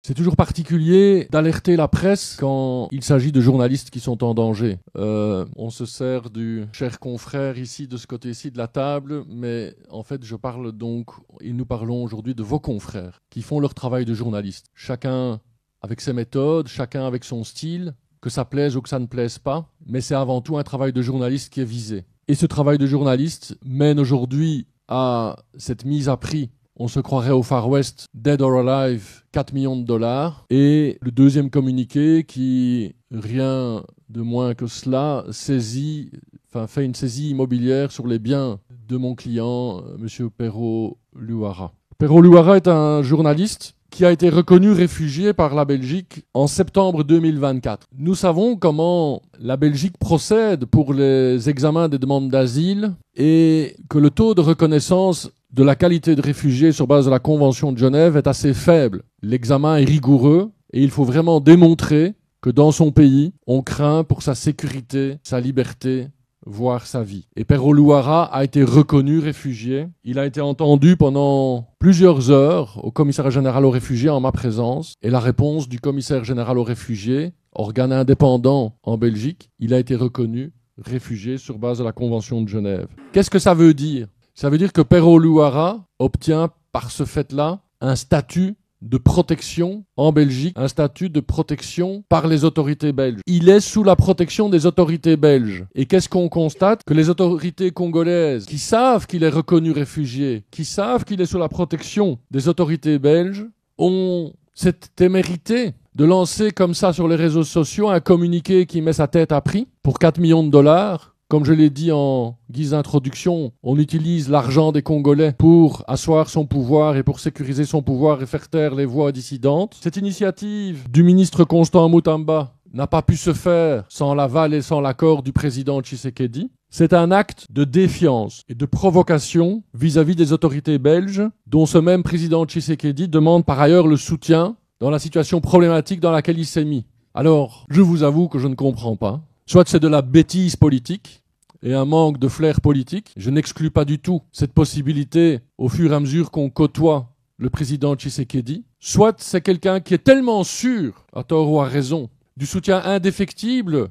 C'est toujours particulier d'alerter la presse quand il s'agit de journalistes qui sont en danger. On se sert du cher confrère ici, de ce côté-ci de la table, mais en fait je parle donc, et nous parlons aujourd'hui de vos confrères qui font leur travail de journaliste. Chacun avec ses méthodes, chacun avec son style, que ça plaise ou que ça ne plaise pas, mais c'est avant tout un travail de journaliste qui est visé. Et ce travail de journaliste mène aujourd'hui à cette mise à prix. On se croirait au Far West, Dead or Alive, 4 millions de dollars. Et le deuxième communiqué qui, rien de moins que cela, fait une saisie immobilière sur les biens de mon client, M. Pero Luara. Pero Luara est un journaliste qui a été reconnu réfugié par la Belgique en septembre 2024. Nous savons comment la Belgique procède pour les examens des demandes d'asile et que le taux de reconnaissance de la qualité de réfugié sur base de la Convention de Genève est assez faible. L'examen est rigoureux et il faut vraiment démontrer que dans son pays, on craint pour sa sécurité, sa liberté, voire sa vie. Et Pero Luara a été reconnu réfugié. Il a été entendu pendant plusieurs heures au commissariat général aux réfugiés en ma présence. Et la réponse du commissaire général aux réfugiés, organe indépendant en Belgique, il a été reconnu réfugié sur base de la Convention de Genève. Qu'est-ce que ça veut dire ? Ça veut dire que Pero Luara obtient par ce fait-là un statut de protection en Belgique, un statut de protection par les autorités belges. Il est sous la protection des autorités belges. Et qu'est-ce qu'on constate ? Que les autorités congolaises, qui savent qu'il est reconnu réfugié, qui savent qu'il est sous la protection des autorités belges, ont cette témérité de lancer comme ça sur les réseaux sociaux un communiqué qui met sa tête à prix pour 4 millions de dollars. Comme je l'ai dit en guise d'introduction, on utilise l'argent des Congolais pour asseoir son pouvoir et pour sécuriser son pouvoir et faire taire les voix dissidentes. Cette initiative du ministre Constant Mutamba n'a pas pu se faire sans l'aval et sans l'accord du président Tshisekedi. C'est un acte de défiance et de provocation vis-à-vis des autorités belges, dont ce même président Tshisekedi demande par ailleurs le soutien dans la situation problématique dans laquelle il s'est mis. Alors, je vous avoue que je ne comprends pas. Soit c'est de la bêtise politique et un manque de flair politique. Je n'exclus pas du tout cette possibilité au fur et à mesure qu'on côtoie le président Tshisekedi. Soit c'est quelqu'un qui est tellement sûr, à tort ou à raison, du soutien indéfectible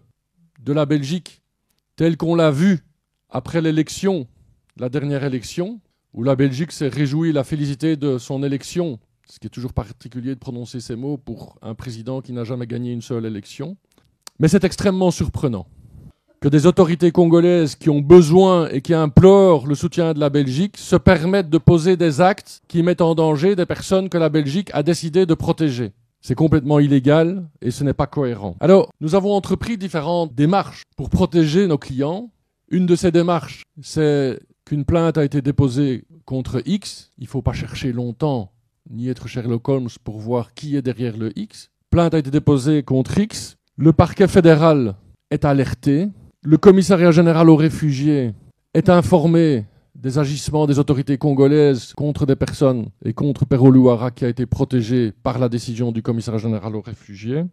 de la Belgique, tel qu'on l'a vu après l'élection, la dernière élection, où la Belgique s'est réjouie, l'a félicité de son élection, ce qui est toujours particulier de prononcer ces mots pour un président qui n'a jamais gagné une seule élection. Mais c'est extrêmement surprenant que des autorités congolaises qui ont besoin et qui implorent le soutien de la Belgique se permettent de poser des actes qui mettent en danger des personnes que la Belgique a décidé de protéger. C'est complètement illégal et ce n'est pas cohérent. Alors, nous avons entrepris différentes démarches pour protéger nos clients. Une de ces démarches, c'est qu'une plainte a été déposée contre X. Il ne faut pas chercher longtemps ni être Sherlock Holmes pour voir qui est derrière le X. Plainte a été déposée contre X. Le parquet fédéral est alerté. Le commissariat général aux réfugiés est informé des agissements des autorités congolaises contre des personnes et contre Pero Luara qui a été protégé par la décision du commissariat général aux réfugiés.